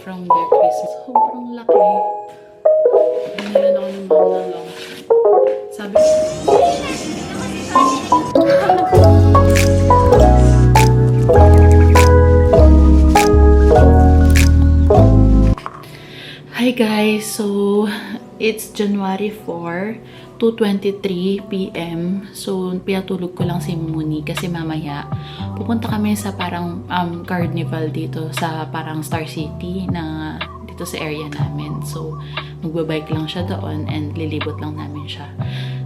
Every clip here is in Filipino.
from their Christmas. Sobrang laki. Binilan ako ng mom ng long chain. Sabi ko, hi guys! So, it's January 4, 2:23 p.m. So, pinatulog ko lang si Muni kasi mamaya pupunta kami sa parang carnival dito sa parang Star City na dito sa area namin. So, magbabike lang siya doon and lilibot lang namin siya.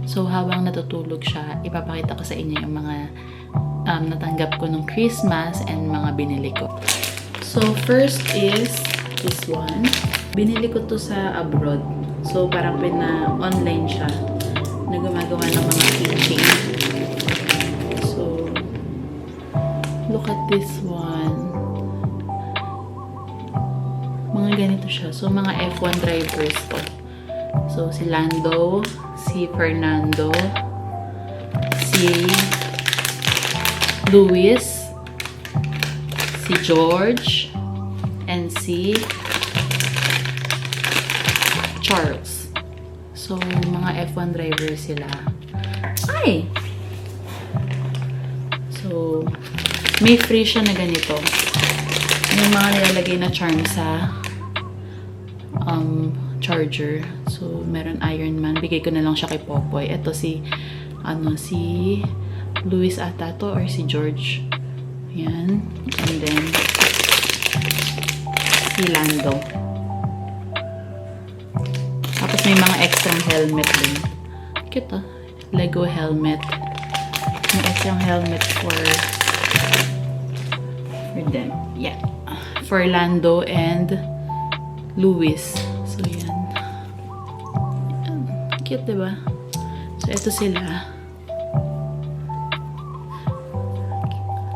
So, habang natutulog siya, ipapakita ko sa inyo yung mga natanggap ko nung Christmas and mga binili ko. So, first is this one. Binili ko to sa abroad. So, parang online siya na gumagawa ng mga keychain. So, look at this one. Mga ganito siya. So, mga F1 drivers to. So, si Lando, si Fernando, si Luis, si George, and si Charles. So, mga F1 drivers sila. Ay! So, may free siya na ganito. Yung mga nilalagay na charm sa charger. So, meron Iron Man. Bigay ko na lang siya kay Popoy. Ito si Luis ata to or si George. Ayan. And then, si Lando. Tapos may mga extra helmet din. Cute ah. Lego helmet. May extra helmet for them. Yeah. For Lando and Luis. So, yan. Cute, diba? So, ito sila.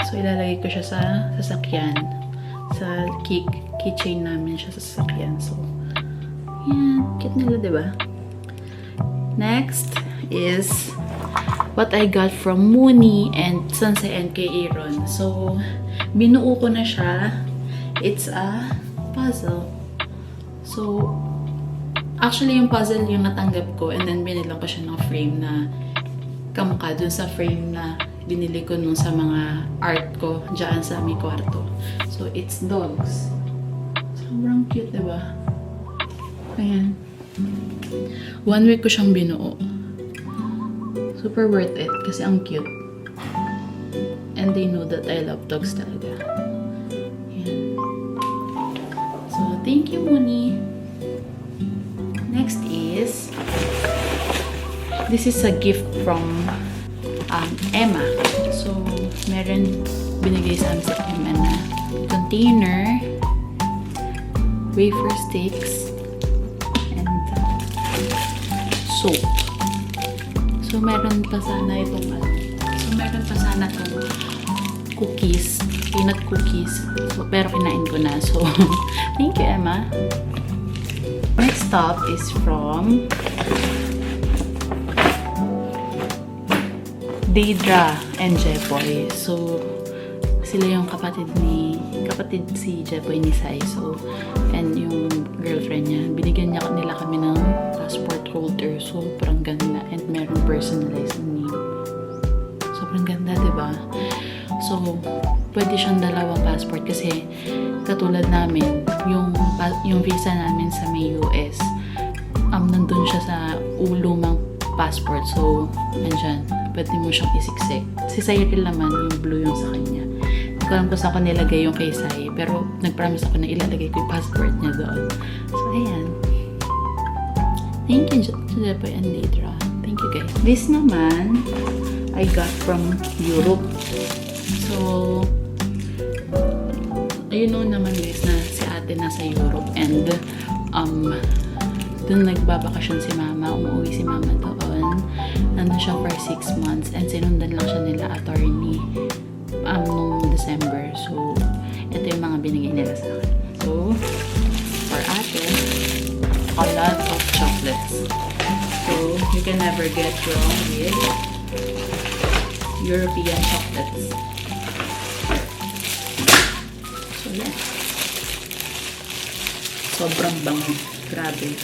So, ilalagay ko siya sa sasakyan. Sa keychain namin siya sa sasakyan. So, yan. Cute nila, diba? Next is what I got from Muni and Sansei and kay Aaron. So, binuo ko na siya. It's a puzzle. So, actually, yung puzzle yung natanggap ko and then binilang ko siya ng frame na kamukha dun sa frame na binili ko nung sa mga art ko dyan sa aming kwarto. So, it's dogs. Sobrang cute, diba? Ayan. 1 week ko siyang binuo. Super worth it kasi ang cute. And they know that I love dogs talaga. Ayan. So, thank you, Muni. Next is, this is a gift from Emma. So, meron binigay sa amin sa Emma na container, wafer sticks, and soap. So, meron pa sana itong cookies, peanut cookies. So, pero kinain ko na. So, thank you, Emma. Next up is from Deidra and Jepoy. So, sila yung kapatid si Jepoy ni Sai. So, and yung girlfriend niya, binigyan nila kami ng passport holder. So, sobrang ganda. And meron personalized name. Sobrang ganda, diba? So, pwede siyang dalawang passport kasi katulad namin, yung visa namin sa may US, nandun siya sa lumang passport. So, nandyan. Pwede mo siyang isiksik. Si Cyril naman, yung blue yung sa kanya. Hindi ko alam kung saan ko nilagay yung kay Sai, pero nag-promise ako na ilalagay ko yung passport niya doon. So, ayan. Thank you, Jepoy and Deidra. Thank you, guys. This naman, I got from Europe. So, you know naman guys na si ate nasa Europe and dun nagbabakasyon si mama, umuwi si mama doon. Nandun siya for 6 months and sinundan lang siya nila attorney nung December. So, ito yung mga binigay nila sa akin. So, for ate, a lot of chocolates. So, you can never get wrong with European chocolates. So, yeah. Sobrang bango. Grabe.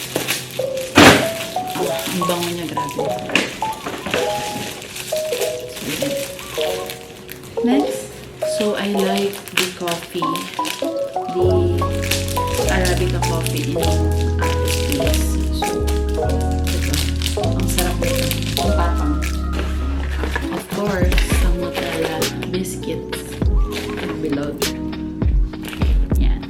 Ang bango niya, grabe. Next, so I like the coffee, the Arabica coffee in Ate Place. So, ito. Ang sarap nito. Ang patang. Of course, ang Nutella biscuits. Ang bilog. Yan.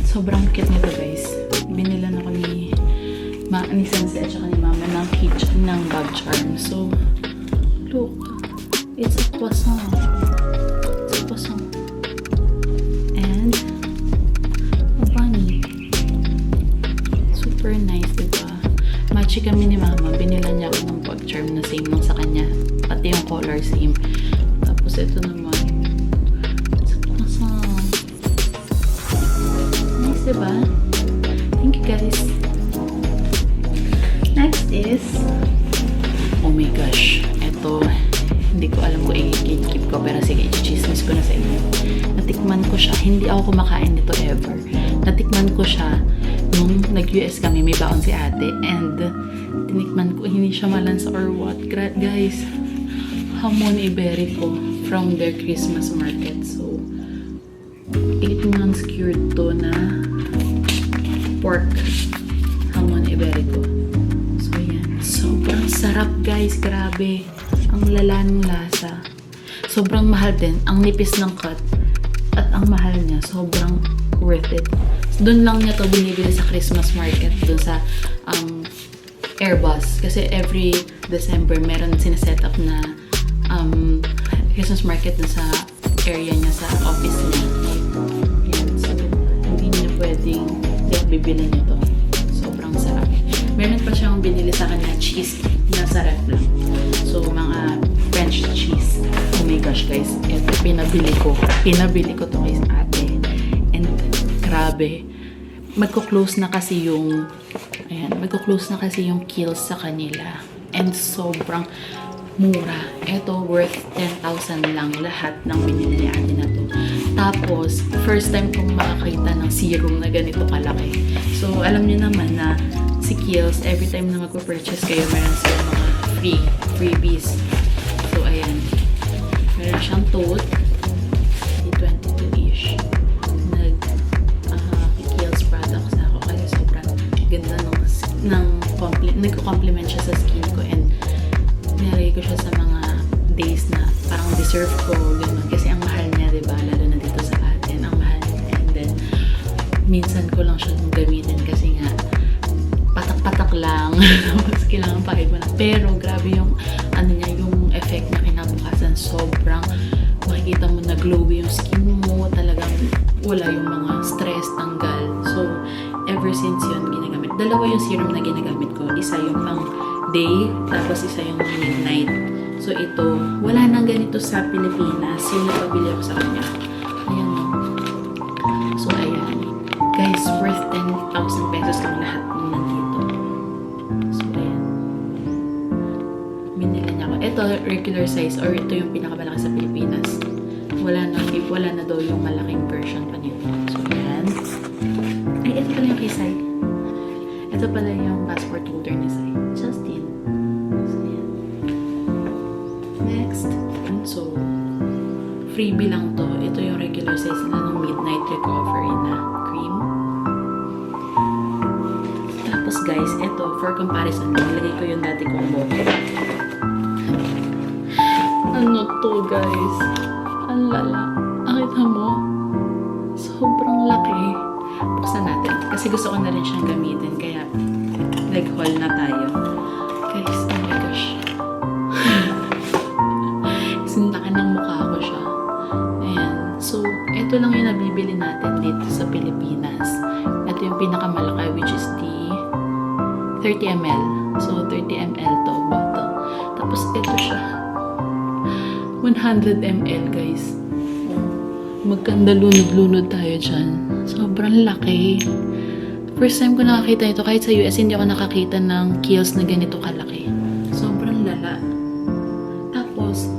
Sobrang cute nito, guys. Binilan ako ni Sensei at saka ni Mama ng kitchen ng bag charm. So, look. It's a croissant. It's a croissant. And a bunny. Super nice, diba? Matchy kami ni Mama. Binilan niya ako ng bag charm na same lang sa kanya. Pati yung color same. Tapos ito naman. It's a croissant. Nice, diba? Thank you, guys. Next is, oh my gosh, eto, hindi ko alam kung i-keep ko, pero sige, i-chismis ko na sa inyo. Natikman ko siya, hindi ako kumakain nito ever. Natikman ko siya nung nag-US kami, may baon si ate, and tinikman ko, hindi siya malansa or what. Guys, hamon iberico from their Christmas market. So, 8 months cured to na pork hamon iberico. Sobrang sarap, guys. Grabe. Ang lala ng lasa. Sobrang mahal din. Ang nipis ng cut. At ang mahal niya. Sobrang worth it. Doon lang niya to binibili sa Christmas market. Doon sa Airbus. Kasi every December meron sinaset up na Christmas market doon sa area niya, sa office niya. Yan. So, hindi niya pwedeng hindi ako bibili nito. Sobrang sarap. Meron pa siyang binili sa akin na cheese na sarap lang. So, mga French cheese. Oh my gosh, guys. Ito, pinabili ko. Pinabili ko to kay ate. And, grabe. Magko-close na kasi yung magko-close na kasi yung kills sa kanila. And, sobrang mura. Ito, worth 10,000 lang lahat ng binili ni ate na to. Tapos, first time kong makakita ng serum na ganito kalaki. So, alam niyo naman na si Kiehl's, every time na magpo-purchase kayo, meron silang mga freebies. So, ayan. Meron siyang tote. 22-ish. Kiehl's products na ako kasi sobrang ganda nagko-compliment siya sa skin ko, and nilagay ko siya sa mga days na parang deserve ko, gano'n. Kasi ang mahal niya, diba? Lalo na dito sa atin, ang mahal niya. And then, minsan ko lang siya gamitin kasi nga, patak-patak lang. Tapos kailangan pakit mo na. Pero grabe yung niya, yung effect na kinabukasan. Sobrang makikita mo na glowy yung skin mo. Talagang wala yung mga stress, tanggal. So, ever since yun, ginagamit. Dalawa yung serum na ginagamit ko. Isa yung pang day, tapos isa yung midnight. So, ito, wala nang ganito sa Pilipinas. So, napabili ako sa kanya. Ayan. So, ayan. Guys, worth 10,000 pesos lang lahat nandito. So, ayan. Binili niya ako. Ito, regular size, or ito yung pinakamalaki sa Pilipinas. Wala na daw yung malaking version pa nito. So, ayan. Ay, ito pala yung kay Sai. Ito pala yung passport holder ni Sai. Justin. So, ayan. Next. So, freebie lang to. Ito yung regular size na ng Midnight Recovery na cream. Tapos guys, ito for comparison, nilagay ko yung dati kong bote. Ano to, guys? Ang lala. Nakita mo? Sobrang laki. Buksan natin. Kasi gusto ko na rin siyang gamitin. Kaya, nag-haul na tayo. Guys, oh my gosh. Sinlaki ng mukha ko siya. Ayan. So, ito lang yung nabibili natin dito sa Pilipinas. Ito yung pinakamalaki, which is the 30 ml. So, 30 ml to bottle. Tapos, ito siya. 100 ml, guys. Magkanda lunod-lunod tayo dyan. Sobrang laki. First time ko nakakita ito. Kahit sa US, hindi ako nakakita ng Kiehl's na ganito kalaki. Sobrang lala. Tapos,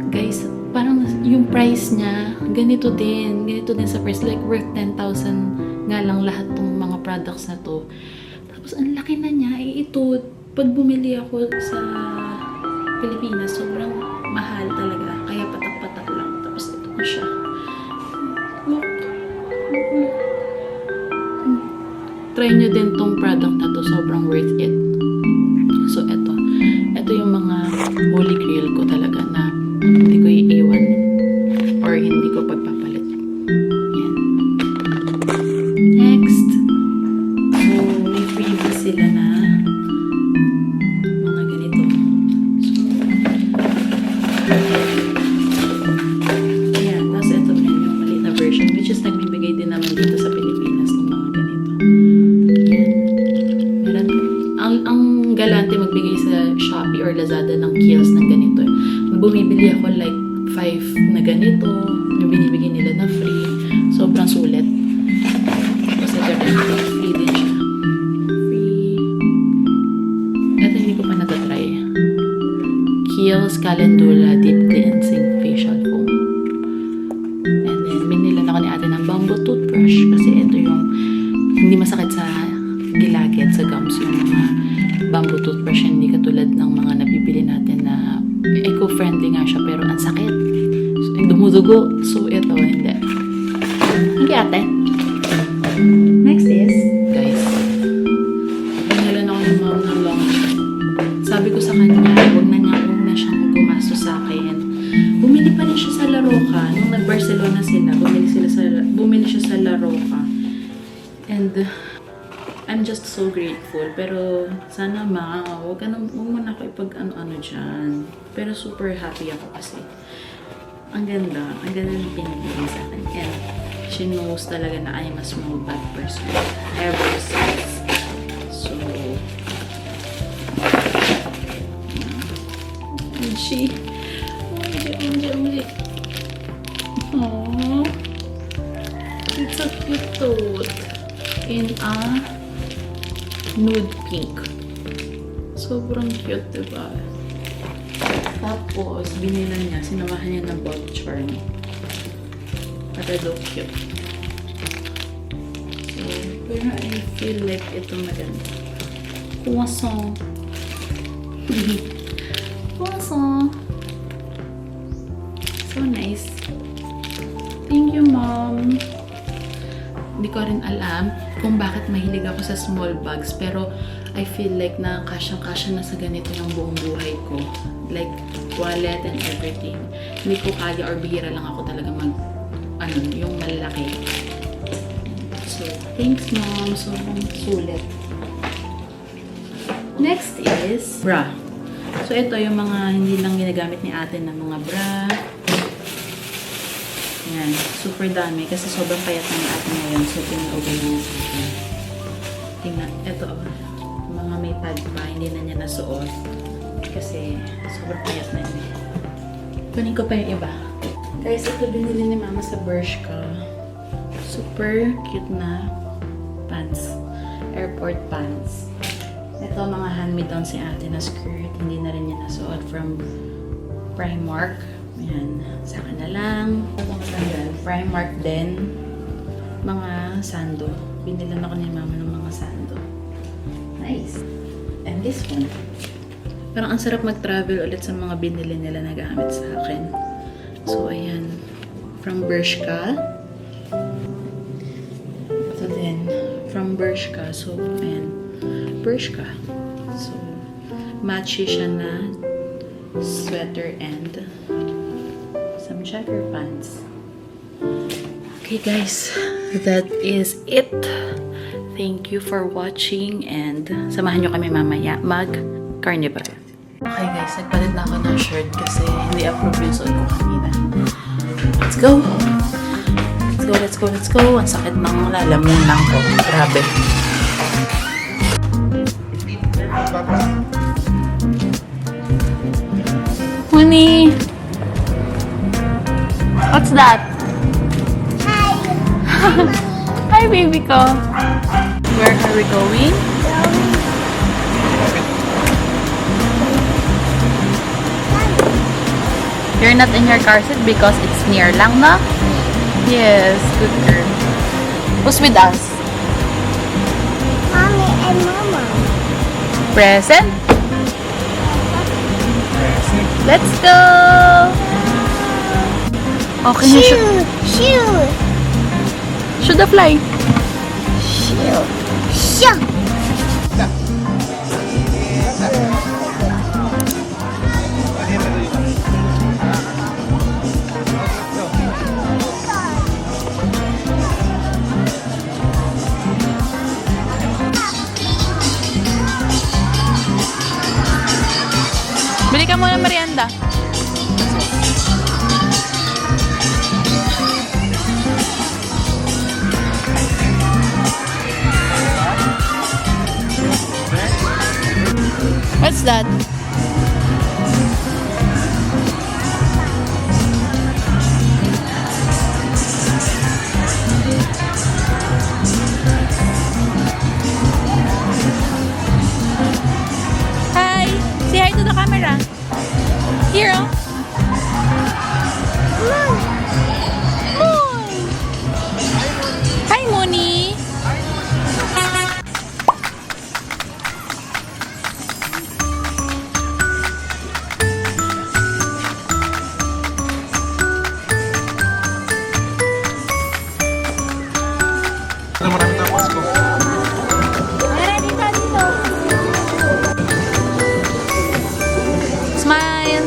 guys, parang yung price niya, ganito din sa price, like worth 10,000 nga lang lahat tong mga products na to. Tapos ang laki na niya, ito, pag bumili ako sa Pilipinas, sobrang mahal talaga, kaya patak-patak lang. Tapos ito na siya. Look. Try nyo din tong product na to, sobrang worth it. So ito yung mga holy grail ko talaga na hindi ko iiwan or hindi ko pagpapalit. Yan. Next. So, may freebies sila na mga ganito. So, ayan. Tapos ito din yung maliit na version which is nagbibigay din naman dito sa Pilipinas ng mga ganito. Yan. Meron, ang galante magbigay sa Shopee or Lazada ng kills ng ganito. Bumibili ako like 5 na ganito, yung binibigyan nila na free. Sobrang sulit. Kasi ito free din siya. Free. Ito hindi ko pa natatry. Kiehl's Calendula Deep Cleansing Facial Foam. And then, minilan ako ni ate ng bamboo toothbrush kasi ito yung hindi masakit sa gilagid, sa gums, yung mga bamboo toothbrush, hindi katulad ng mga nabibili natin na eco-friendly nga siya pero ang sakit. So, dumudugo. So, ito, hindi. Hindi ate. Next is, guys, pagnalan ako ng mom ng long. Sabi ko sa kanya, huwag na siyang gumasto sa akin. Bumili pa rin siya sa La Roca. Nung nag-Barcelona sila, bumili siya sa La Roca. And, I'm just so grateful. Pero, sana huwag mo na ako ipag-ano-ano dyan. Pero super happy ako kasi ang ganda ng pinibigay sa akin. And she knows talaga na I'm a small bad person. Ever since. So, OMG. Aww. It's a cute tote. In a nude pink. Sobrang cute, diba? Tapos, binilan niya, sinamahan niya ng ball charm. Para daw cute. So, pero I feel like ito maganda. Croissant. Croissant. So nice. Thank you, Mom. Hindi ko rin alam kung bakit mahilig ako sa small bags, pero I feel like na kasyang-kasya na sa ganito yung buong buhay ko. Like, wallet and everything. Hindi ko kaya or bihira lang ako talaga yung malaki. So, thanks Mom. So, sulit. Next is bra. So, ito yung mga hindi lang ginagamit ni ate na mga bra. Yan, super dami kasi sobrang payat na ni ate ngayon. So, pinauwi niya. Tingnan, ito, mga may pad pa, hindi na niya nasuot. Kasi, sobrang payat na niya. Kunin ko pa yung iba. Guys, ito binili ni Mama sa Bershka. Super cute na pants. Airport pants. Ito, mga hand-me-down si ate na skirt. Hindi na rin niya nasuot from Primark. Ayan, saka na lang. Primark din. Mga sando. Binilan ako ni Mama ng mga sando. Nice. And this one. Parang ang sarap mag-travel ulit sa mga binili nila na gamit sa akin. So, ayan. From Bershka. Ito din. From Bershka. So, ayan. Bershka. So, matchy siya na sweater and some checker pants. Okay guys, that is it. Thank you for watching and samahan nyo kami mamaya mag-carnival. Okay guys, nagpalit na ako ng shirt kasi hindi approve yung suot ko kanina. Let's go! Let's go! Ang sakit ng lalamunan ko. Grabe. Honey! What's that? Hi! Hi, baby ko! Where are we going? You're not in your car seat because it's near lang, no? Yes, good girl. Who's with us? Mommy and Mama. Present? Let's go! Okay na siya. Shoe. Should I fly? Shoe. Shoe. Bili ka muna merienda. What's that? Hi! Say hi to the camera. Here, oh. Moon. Hi, Mooney. Marami tayong Pasko. Smile.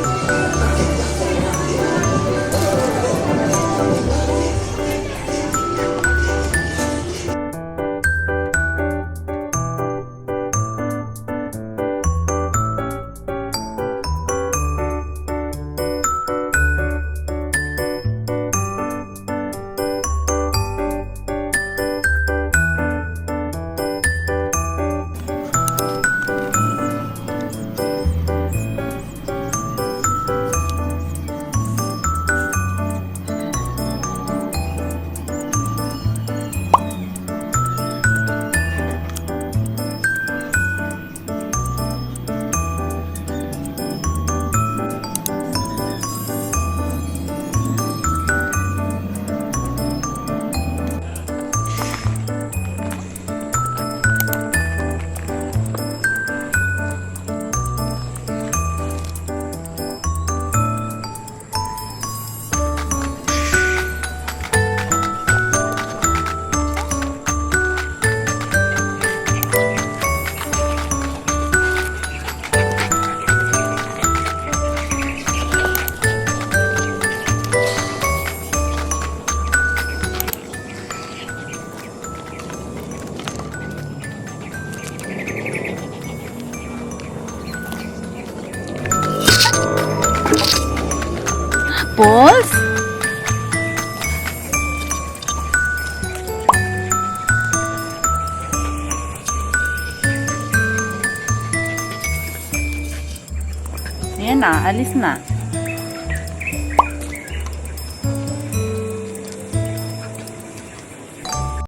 Balls? Ayan na, alis na.